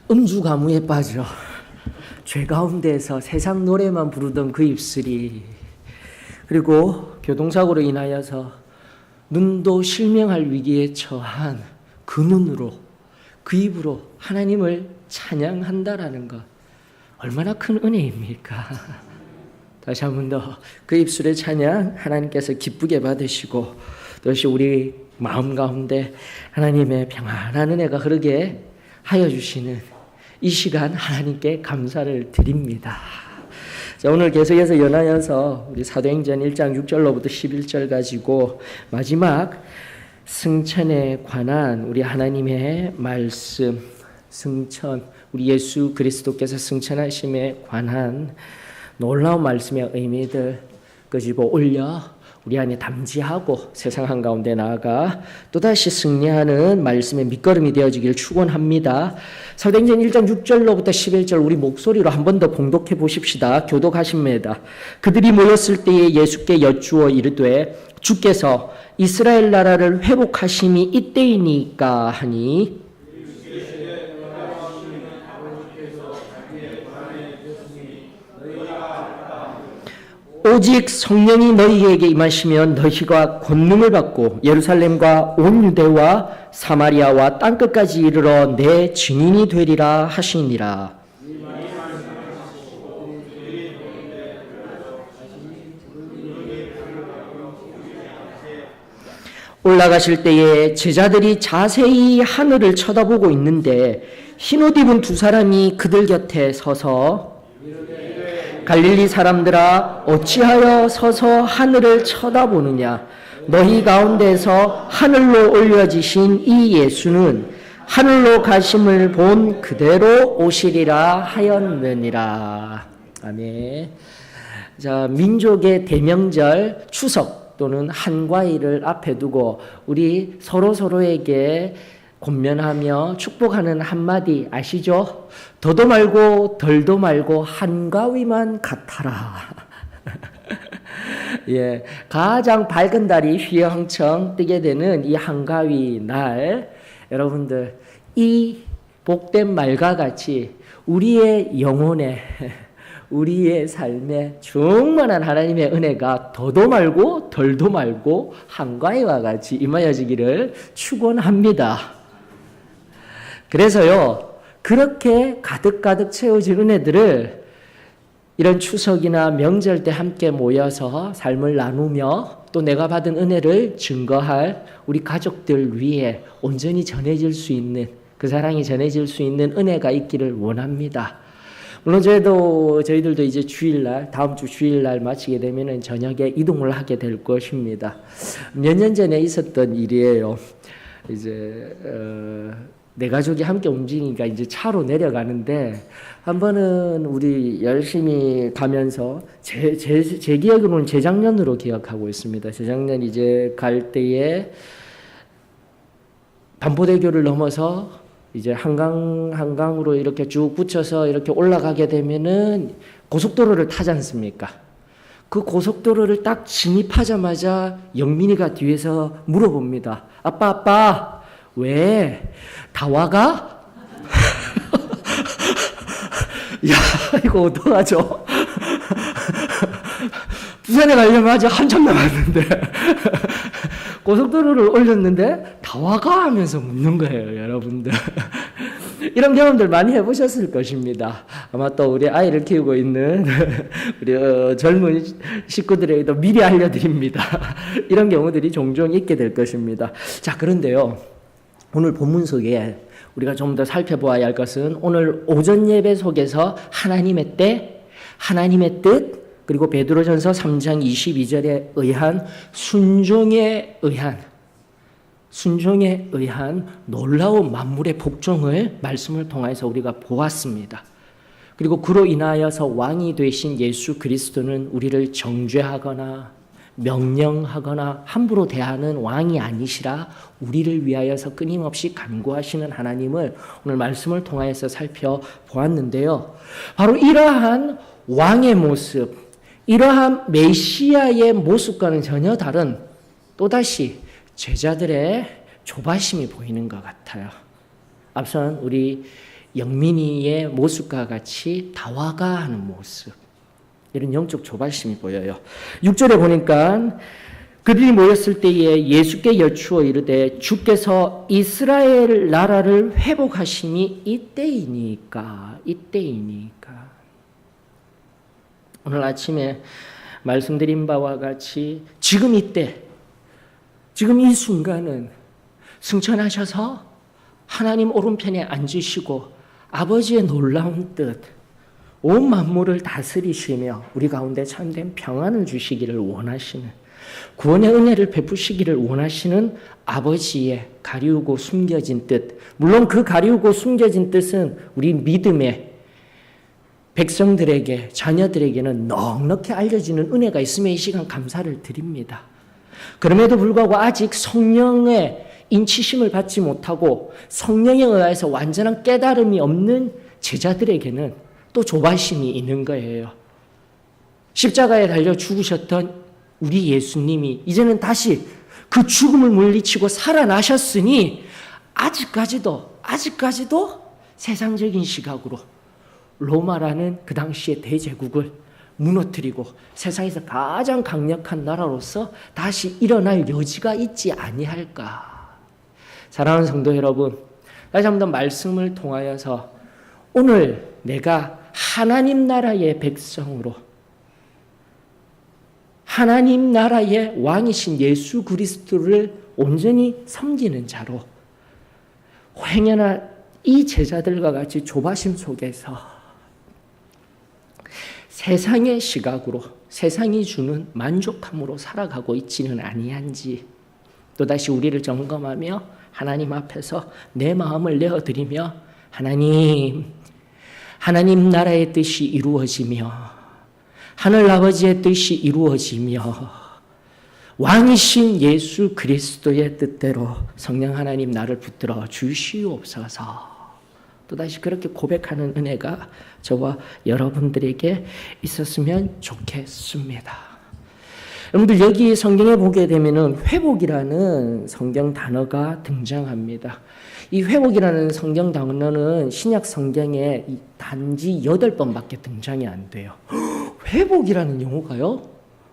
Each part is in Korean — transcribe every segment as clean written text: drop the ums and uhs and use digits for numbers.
음주 가무에 빠져 죄 가운데에서 세상 노래만 부르던 그 입술이, 그리고 교통사고로 인하여서 눈도 실명할 위기에 처한 그 눈으로, 그 입으로 하나님을 찬양한다라는 것, 얼마나 큰 은혜입니까? 다시 한 번 더 그 입술의 찬양 하나님께서 기쁘게 받으시고, 또다시 우리 마음 가운데 하나님의 평안한 은혜가 흐르게 하여 주시는 이 시간 하나님께 감사를 드립니다. 자, 오늘 계속해서 연하여서 우리 사도행전 1장 6절로부터 11절 가지고 마지막 승천에 관한 우리 하나님의 말씀, 승천, 우리 예수 그리스도께서 승천하심에 관한 놀라운 말씀의 의미들 끄집어 올려 우리 안에 담지하고 세상 한가운데 나아가 또다시 승리하는 말씀의 밑거름이 되어지길 축원합니다. 사도행전 1장 6절로부터 11절 우리 목소리로 한 번 더 봉독해 보십시다. 교독하십니다. 그들이 모였을 때에 예수께 여쭈어 이르되 주께서 이스라엘 나라를 회복하심이 이때이니까 하니, 오직 성령이 너희에게 임하시면 너희가 권능을 받고 예루살렘과 온 유대와 사마리아와 땅끝까지 이르러 내 증인이 되리라 하시니라. 올라가실 때에 제자들이 자세히 하늘을 쳐다보고 있는데 흰옷 입은 두 사람이 그들 곁에 서서 갈릴리 사람들아 어찌하여 서서 하늘을 쳐다보느냐. 너희 가운데서 하늘로 올려지신 이 예수는 하늘로 가심을 본 그대로 오시리라 하였느니라. 아멘. 자, 민족의 대명절 추석 또는 한가위를 앞에 두고 우리 서로에게 권면하며 축복하는 한마디 아시죠? 더도 말고 덜도 말고 한가위만 같아라. 예, 가장 밝은 달이 휘황청 뜨게 되는 이 한가위 날, 여러분들 이 복된 말과 같이 우리의 영혼에, 우리의 삶에 충만한 하나님의 은혜가 더도 말고 덜도 말고 한가위와 같이 임하여지기를 축원합니다. 그래서요, 그렇게 가득가득 채워진 은혜들을 이런 추석이나 명절 때 함께 모여서 삶을 나누며 또 내가 받은 은혜를 증거할 우리 가족들 위해 온전히 전해질 수 있는, 그 사랑이 전해질 수 있는 은혜가 있기를 원합니다. 물론 저희들도 이제 주일날, 다음 주 주일날 마치게 되면 저녁에 이동을 하게 될 것입니다. 몇 년 전에 있었던 일이에요. 이제 내 가족이 함께 움직이니까 이제 차로 내려가는데, 한 번은 우리 열심히 가면서 제 기억으로는 재작년으로 기억하고 있습니다. 재작년 이제 갈 때에 반포대교를 넘어서 이제 한강으로 이렇게 쭉 붙여서 이렇게 올라가게 되면은 고속도로를 타지 않습니까? 그 고속도로를 딱 진입하자마자 영민이가 뒤에서 물어봅니다. 아빠, 왜? 다 와가? 야, 이거 어떡하죠? 부산에 가려면 아직 한참 남았는데 고속도로를 올렸는데 다 와가? 하면서 묻는 거예요, 여러분들. 이런 경험들 많이 해보셨을 것입니다. 아마 또 우리 아이를 키우고 있는 우리 젊은 식구들에게도 미리 알려드립니다. 이런 경우들이 종종 있게 될 것입니다. 자, 그런데요, 오늘 본문 속에 우리가 좀 더 살펴보아야 할 것은 오늘 오전 예배 속에서 하나님의 때, 하나님의 뜻, 그리고 베드로전서 3장 22절에 의한 순종에 의한 놀라운 만물의 복종을 말씀을 통해서 우리가 보았습니다. 그리고 그로 인하여서 왕이 되신 예수 그리스도는 우리를 정죄하거나 명령하거나 함부로 대하는 왕이 아니시라 우리를 위하여서 끊임없이 간구하시는 하나님을 오늘 말씀을 통하여서 살펴보았는데요. 바로 이러한 왕의 모습, 이러한 메시아의 모습과는 전혀 다른 또다시 제자들의 조바심이 보이는 것 같아요. 앞선 우리 영민이의 모습과 같이 다화가하는 모습, 이런 영적 조바심이 보여요. 6절에 보니까 그들이 모였을 때에 예수께 여쭈어 이르되 주께서 이스라엘 나라를 회복하심이 이때이니까. 오늘 아침에 말씀드린 바와 같이 지금 이때, 지금 이 순간은 승천하셔서 하나님 오른편에 앉으시고 아버지의 놀라운 뜻, 온 만물을 다스리시며 우리 가운데 참된 평안을 주시기를 원하시는, 구원의 은혜를 베푸시기를 원하시는 아버지의 가리우고 숨겨진 뜻, 물론 그 가리우고 숨겨진 뜻은 우리 믿음의 백성들에게, 자녀들에게는 넉넉히 알려지는 은혜가 있음에 이 시간 감사를 드립니다. 그럼에도 불구하고 아직 성령의 인치심을 받지 못하고 성령에 의해서 완전한 깨달음이 없는 제자들에게는 또 조바심이 있는 거예요. 십자가에 달려 죽으셨던 우리 예수님이 이제는 다시 그 죽음을 물리치고 살아나셨으니 아직까지도 세상적인 시각으로 로마라는 그 당시의 대제국을 무너뜨리고 세상에서 가장 강력한 나라로서 다시 일어날 여지가 있지 아니할까. 사랑하는 성도 여러분, 다시 한번 말씀을 통하여서 오늘 내가 하나님 나라의 백성으로, 하나님 나라의 왕이신 예수 그리스도를 온전히 섬기는 자로 행여나 이 제자들과 같이 조바심 속에서 세상의 시각으로, 세상이 주는 만족함으로 살아가고 있지는 아니한지 또다시 우리를 점검하며 하나님 앞에서 내 마음을 내어드리며 하나님 나라의 뜻이 이루어지며 하늘 아버지의 뜻이 이루어지며 왕이신 예수 그리스도의 뜻대로 성령 하나님 나를 붙들어 주시옵소서. 또다시 그렇게 고백하는 은혜가 저와 여러분들에게 있었으면 좋겠습니다. 여러분들 여기 성경에 보게 되면은 회복이라는 성경 단어가 등장합니다. 이 회복이라는 성경 단어는 신약 성경에 단지 8번밖에 등장이 안 돼요. 회복이라는 용어가요?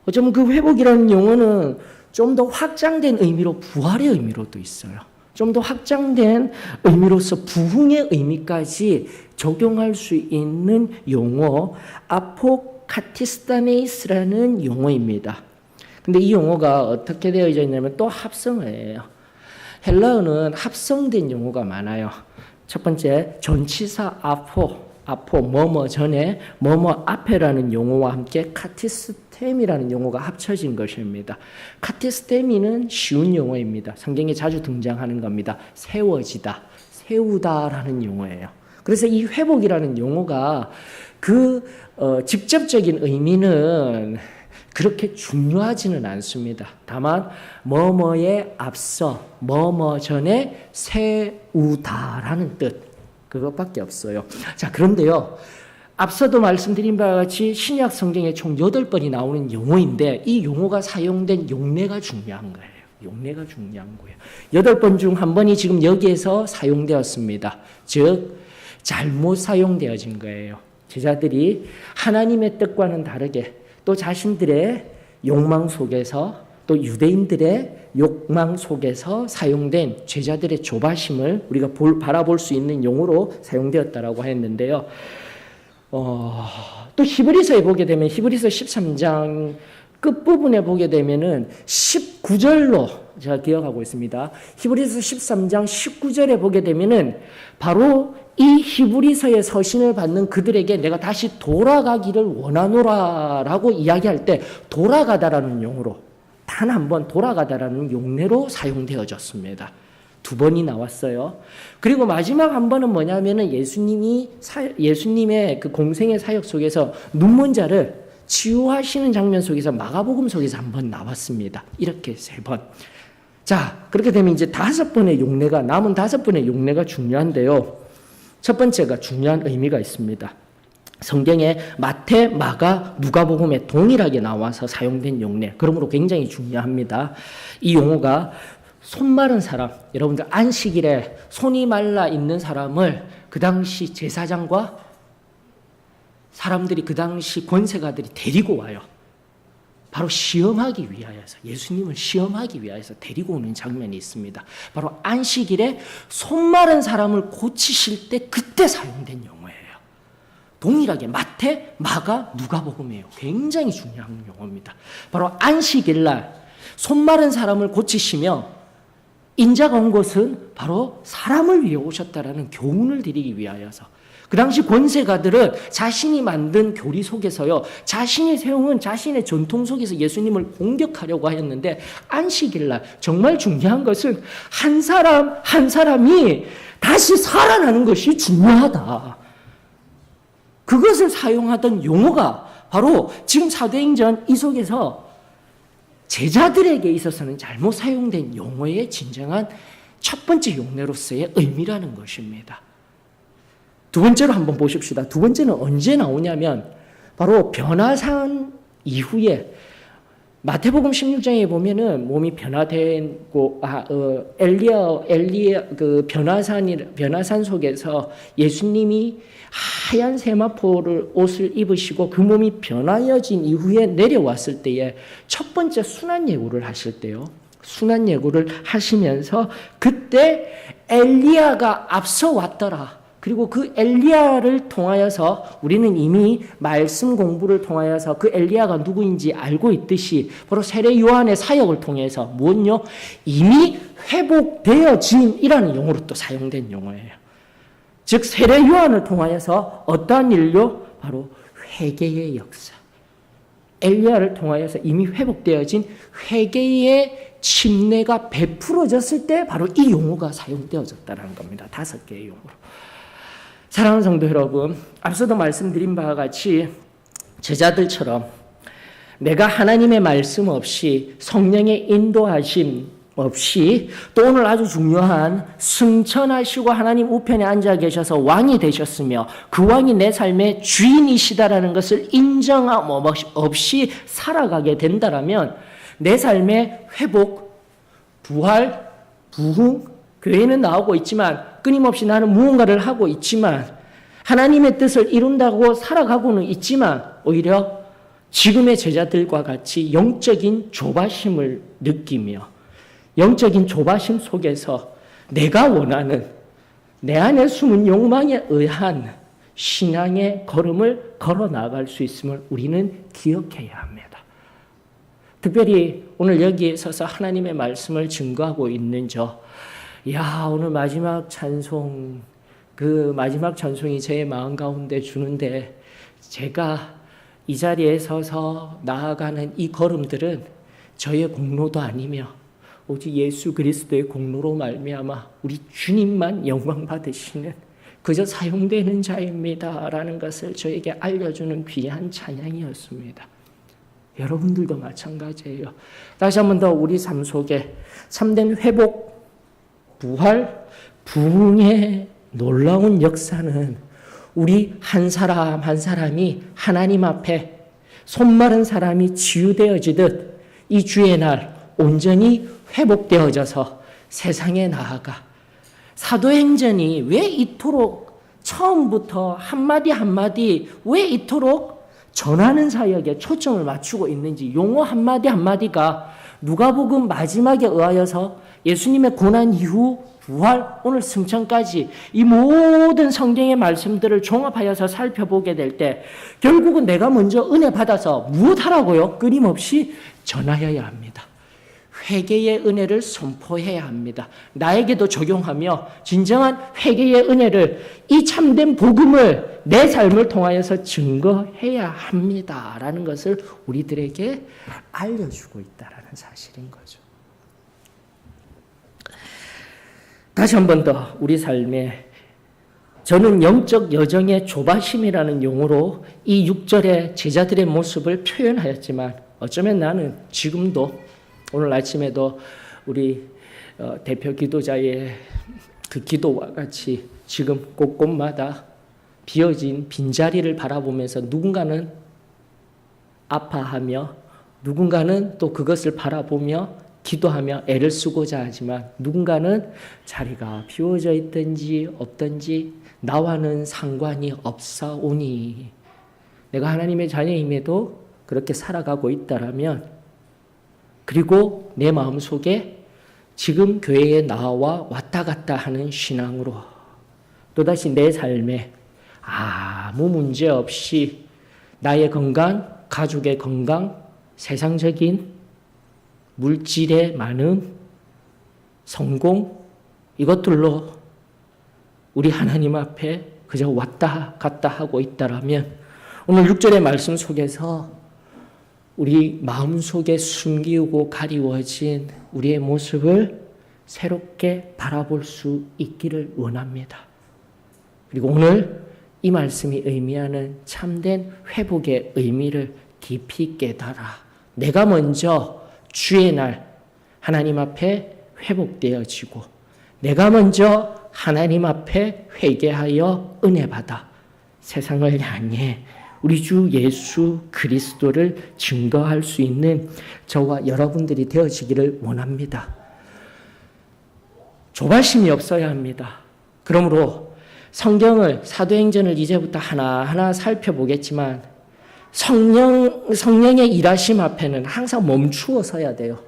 어쩌면 그 회복이라는 용어는 좀 더 확장된 의미로 부활의 의미로도 있어요. 좀 더 확장된 의미로서 부흥의 의미까지 적용할 수 있는 용어, 아포카티스타네이스라는 용어입니다. 근데 이 용어가 어떻게 되어져 있냐면 또 합성어예요. 헬라어는 합성된 용어가 많아요. 첫 번째, 전치사 아포, 뭐뭐 전에, 뭐뭐 앞에라는 용어와 함께 카티스템이라는 용어가 합쳐진 것입니다. 카티스테미는 쉬운 용어입니다. 성경에 자주 등장하는 겁니다. 세워지다, 세우다라는 용어예요. 그래서 이 회복이라는 용어가 그 직접적인 의미는 그렇게 중요하지는 않습니다. 다만 뭐뭐에 앞서, 뭐뭐 전에 세우다라는 뜻, 그것밖에 없어요. 자, 그런데요, 앞서도 말씀드린 바와 같이 신약 성경에 총 8번이 나오는 용어인데 이 용어가 사용된 용례가 중요한 거예요. 용례가 중요한 거예요. 8번 중 1번이 지금 여기에서 사용되었습니다. 즉 잘못 사용되어진 거예요. 제자들이 하나님의 뜻과는 다르게 또 자신들의 욕망 속에서 또 유대인들의 욕망 속에서 사용된 제자들의 조바심을 우리가 바라볼 수 있는 용어로 사용되었다라고 했는데요. 또 히브리서에 보게 되면 히브리서 13장 끝부분에 보게 되면은 19절로 제가 기억하고 있습니다. 히브리서 13장 19절에 보게 되면은 바로 이 히브리서의 서신을 받는 그들에게 내가 다시 돌아가기를 원하노라라고 이야기할 때 돌아가다라는 용어로 단 한 번 돌아가다라는 용례로 사용되어졌습니다. 2번이 나왔어요. 그리고 마지막 한 번은 뭐냐면은 예수님의 그 공생의 사역 속에서 눈먼 자를 치유하시는 장면 속에서 마가복음 속에서 한 번 나왔습니다. 이렇게 3번. 자, 그렇게 되면 이제 5번의 용례가, 남은 5번의 용례가 중요한데요. 첫 번째가 중요한 의미가 있습니다. 성경에 마태, 마가, 누가복음에 동일하게 나와서 사용된 용례. 그러므로 굉장히 중요합니다. 이 용어가 손 마른 사람, 여러분들 안식일에 손이 말라 있는 사람을 그 당시 제사장과 사람들이, 그 당시 권세가들이 데리고 와요. 바로 시험하기 위하여서, 예수님을 시험하기 위하여서 데리고 오는 장면이 있습니다. 바로 안식일에 손 마른 사람을 고치실 때 그때 사용된 용어예요. 동일하게 마태, 마가, 누가복음이에요. 굉장히 중요한 용어입니다. 바로 안식일날 손 마른 사람을 고치시며 인자가 온 것은 바로 사람을 위해 오셨다라는 교훈을 드리기 위하여서, 그 당시 권세가들은 자신이 만든 교리 속에서요, 자신이 세운 자신의 전통 속에서 예수님을 공격하려고 하였는데, 안식일날 정말 중요한 것은 한 사람 한 사람이 다시 살아나는 것이 중요하다. 그것을 사용하던 용어가 바로 지금 사도행전 이 속에서 제자들에게 있어서는 잘못 사용된 용어의 진정한 첫 번째 용례로서의 의미라는 것입니다. 두 번째로 한번 보십시다. 두 번째는 언제 나오냐면 바로 변화산 이후에 마태복음 16장에 보면은 몸이 변화되고 엘리야 그 변화산 속에서 예수님이 하얀 세마포를 옷을 입으시고 그 몸이 변화여진 이후에 내려왔을 때에 첫 번째 순환 예고를 하실 때요. 순환 예고를 하시면서 그때 엘리야가 앞서 왔더라. 그리고 그 엘리야를 통하여서 우리는 이미 말씀 공부를 통하여서 그 엘리야가 누구인지 알고 있듯이 바로 세례 요한의 사역을 통해서 무엇요? 이미 회복되어짐이라는 용어로 또 사용된 용어예요. 즉 세례 요한을 통하여서 어떠한 일요? 바로 회개의 역사. 엘리야를 통하여서 이미 회복되어진 회개의 침례가 베풀어졌을 때 바로 이 용어가 사용되어졌다는 겁니다. 5개의 용어로. 사랑하는 성도 여러분, 앞서도 말씀드린 바와 같이 제자들처럼 내가 하나님의 말씀 없이 성령의 인도하심 없이 또 오늘 아주 중요한 승천하시고 하나님 우편에 앉아 계셔서 왕이 되셨으며 그 왕이 내 삶의 주인이시다라는 것을 인정함 없이 살아가게 된다라면 내 삶의 회복, 부활, 부흥, 교회는 나오고 있지만 끊임없이 나는 무언가를 하고 있지만 하나님의 뜻을 이룬다고 살아가고는 있지만 오히려 지금의 제자들과 같이 영적인 조바심을 느끼며 영적인 조바심 속에서 내가 원하는 내 안에 숨은 욕망에 의한 신앙의 걸음을 걸어 나갈 수 있음을 우리는 기억해야 합니다. 특별히 오늘 여기에 서서 하나님의 말씀을 증거하고 있는 오늘 마지막 찬송, 그 마지막 찬송이 제 마음 가운데 주는데 제가 이 자리에 서서 나아가는 이 걸음들은 저의 공로도 아니며 오직 예수 그리스도의 공로로 말미암아 우리 주님만 영광 받으시는 그저 사용되는 자입니다라는 것을 저에게 알려주는 귀한 찬양이었습니다. 여러분들도 마찬가지예요. 다시 한 번 더 우리 삶 속에 참된 회복, 부활, 부흥의 놀라운 역사는 우리 한 사람 한 사람이 하나님 앞에 손 마른 사람이 치유되어지듯 이 주의 날 온전히 회복되어져서 세상에 나아가 사도행전이 왜 이토록 처음부터 한마디 한마디 왜 이토록 전하는 사역에 초점을 맞추고 있는지 용어 한마디 한마디가 누가복음 마지막에 의하여서 예수님의 고난 이후 부활, 오늘 승천까지 이 모든 성경의 말씀들을 종합하여서 살펴보게 될 때 결국은 내가 먼저 은혜 받아서 무엇하라고요? 끊임없이 전하여야 합니다. 회개의 은혜를 선포해야 합니다. 나에게도 적용하며 진정한 회개의 은혜를 이 참된 복음을 내 삶을 통하여서 증거해야 합니다라는 것을 우리들에게 알려주고 있다라는 사실인 거죠. 다시 한 번 더 우리 삶에 저는 영적 여정의 조바심이라는 용어로 이 6절의 제자들의 모습을 표현하였지만 어쩌면 나는 지금도 오늘 아침에도 우리 대표 기도자의 그 기도와 같이 지금 곳곳마다 비어진 빈자리를 바라보면서 누군가는 아파하며 누군가는 또 그것을 바라보며 기도하며 애를 쓰고자 하지만 누군가는 자리가 비워져 있든지 없든지 나와는 상관이 없사오니 내가 하나님의 자녀임에도 그렇게 살아가고 있다라면 그리고 내 마음속에 지금 교회에 나와 왔다 갔다 하는 신앙으로 또다시 내 삶에 아무 문제 없이 나의 건강, 가족의 건강, 세상적인 물질의 많음, 성공 이것들로 우리 하나님 앞에 그저 왔다 갔다 하고 있다라면 오늘 6절의 말씀 속에서 우리 마음속에 숨기고 가리워진 우리의 모습을 새롭게 바라볼 수 있기를 원합니다. 그리고 오늘 이 말씀이 의미하는 참된 회복의 의미를 깊이 깨달아 내가 먼저 주의 날 하나님 앞에 회복되어지고 내가 먼저 하나님 앞에 회개하여 은혜 받아 세상을 향해 우리 주 예수 그리스도를 증거할 수 있는 저와 여러분들이 되어지기를 원합니다. 조바심이 없어야 합니다. 그러므로 성경을 사도행전을 이제부터 하나하나 살펴보겠지만 성령의 일하심 앞에는 항상 멈추어 서야 돼요.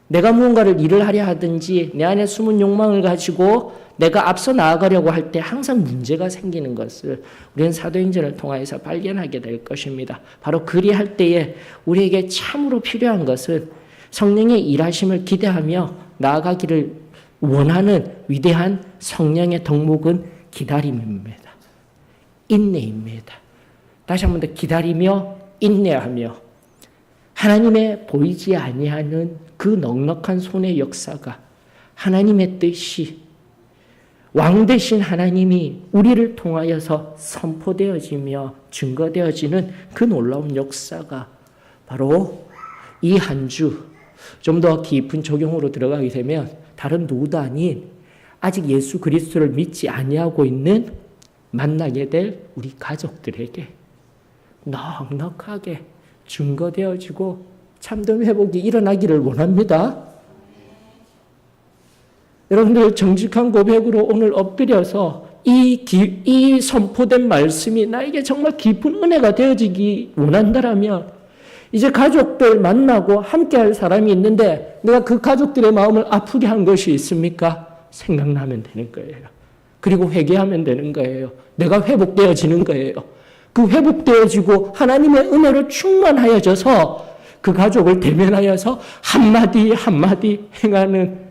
내가 무언가를 일을 하려 하든지 내 안에 숨은 욕망을 가지고 내가 앞서 나아가려고 할 때 항상 문제가 생기는 것을 우리는 사도행전을 통해서 발견하게 될 것입니다. 바로 그리할 때에 우리에게 참으로 필요한 것은 성령의 일하심을 기대하며 나아가기를 원하는 위대한 성령의 덕목은 기다림입니다. 인내입니다. 다시 한 번 더 기다리며 인내하며 하나님의 보이지 아니하는 그 넉넉한 손의 역사가 하나님의 뜻이 왕 되신 하나님이 우리를 통하여서 선포되어지며 증거되어지는 그 놀라운 역사가 바로 이 한 주 좀 더 깊은 적용으로 들어가게 되면 다른 누구도 아닌 아직 예수 그리스도를 믿지 아니하고 있는 만나게 될 우리 가족들에게 넉넉하게 증거되어지고 참된 회복이 일어나기를 원합니다. 여러분들 정직한 고백으로 오늘 엎드려서 이 선포된 말씀이 나에게 정말 깊은 은혜가 되어지기 원한다라면 이제 가족들 만나고 함께할 사람이 있는데 내가 그 가족들의 마음을 아프게 한 것이 있습니까? 생각나면 되는 거예요. 그리고 회개하면 되는 거예요. 내가 회복되어지는 거예요. 그 회복되어지고 하나님의 은혜로 충만하여져서 그 가족을 대면하여서 한마디 한마디 행하는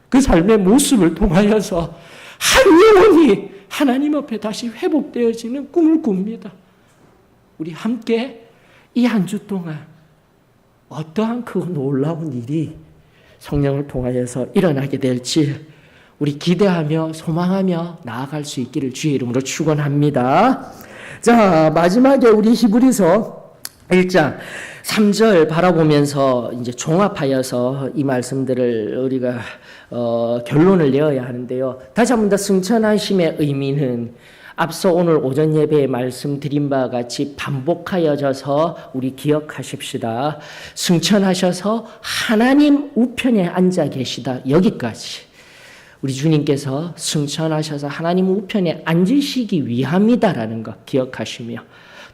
그 삶의 모습을 통하여서 한 영혼이 하나님 앞에 다시 회복되어지는 꿈을 꿉니다. 우리 함께 이 한 주 동안 어떠한 그 놀라운 일이 성령을 통하여서 일어나게 될지 우리 기대하며 소망하며 나아갈 수 있기를 주의 이름으로 축원합니다. 자, 마지막에 우리 히브리서 1장 3절 바라보면서 이제 종합하여서 이 말씀들을 우리가 결론을 내어야 하는데요. 다시 한 번 더 승천하심의 의미는 앞서 오늘 오전 예배에 말씀드린 바와 같이 반복하여져서 우리 기억하십시다. 승천하셔서 하나님 우편에 앉아 계시다. 여기까지. 우리 주님께서 승천하셔서 하나님 우편에 앉으시기 위함이다라는 것 기억하시며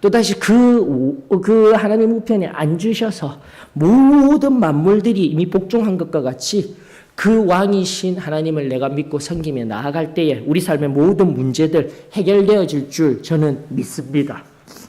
또다시 그 하나님 우편에 앉으셔서 모든 만물들이 이미 복종한 것과 같이 그 왕이신 하나님을 내가 믿고 섬기며 나아갈 때에 우리 삶의 모든 문제들 해결되어질 줄 저는 믿습니다.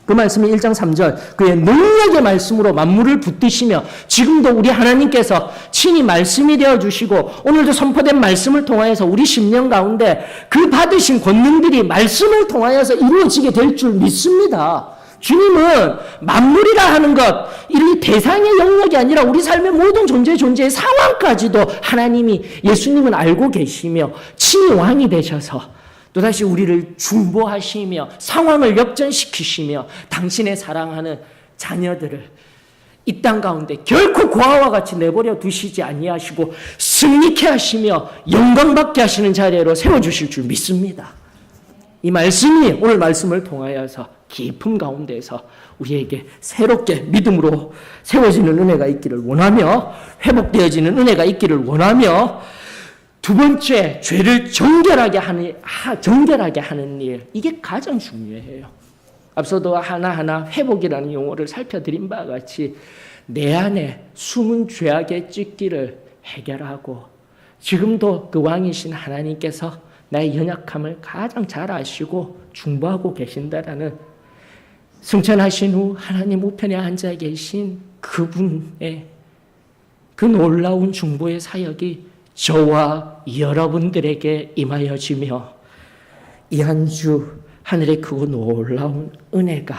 그 말씀이 1장 3절 그의 능력의 말씀으로 만물을 붙드시며 지금도 우리 하나님께서 친히 말씀이 되어주시고 오늘도 선포된 말씀을 통하여서 우리 심령 가운데 그 받으신 권능들이 말씀을 통하여서 이루어지게 될 줄 믿습니다. 주님은 만물이라 하는 것, 이 대상의 영역이 아니라 우리 삶의 모든 존재의 상황까지도 하나님이 예수님은 알고 계시며 친히 왕이 되셔서 또다시 우리를 중보하시며 상황을 역전시키시며 당신의 사랑하는 자녀들을 이 땅 가운데 결코 고아와 같이 내버려 두시지 아니하시고 승리케 하시며 영광받게 하시는 자리로 세워주실 줄 믿습니다. 이 말씀이 오늘 말씀을 통하여서 깊은 가운데서 우리에게 새롭게 믿음으로 세워지는 은혜가 있기를 원하며 회복되어지는 은혜가 있기를 원하며 두 번째, 죄를 정결하게 하는 일, 이게 가장 중요해요. 앞서도 하나하나 회복이라는 용어를 살펴드린 바와 같이 내 안에 숨은 죄악의 찢기를 해결하고 지금도 그 왕이신 하나님께서 나의 연약함을 가장 잘 아시고 중보하고 계신다라는 승천하신 후 하나님 우편에 앉아 계신 그분의 그 놀라운 중보의 사역이 저와 여러분들에게 임하여지며 이 한 주 하늘의 크고 놀라운 은혜가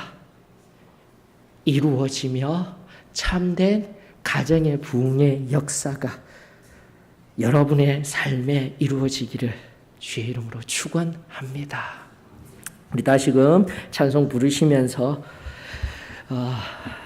이루어지며 참된 가정의 부흥의 역사가 여러분의 삶에 이루어지기를 주의 이름으로 축원합니다. 우리 다시금 찬송 부르시면서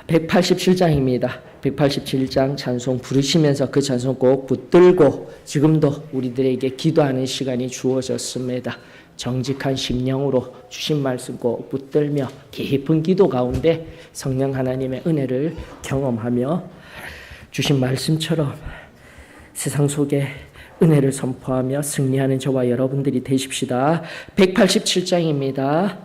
187장입니다. 187장 찬송 부르시면서 그 찬송 꼭 붙들고 지금도 우리들에게 기도하는 시간이 주어졌습니다. 정직한 심령으로 주신 말씀 꼭 붙들며 깊은 기도 가운데 성령 하나님의 은혜를 경험하며 주신 말씀처럼 세상 속에 은혜를 선포하며 승리하는 저와 여러분들이 되십시다. 187장입니다.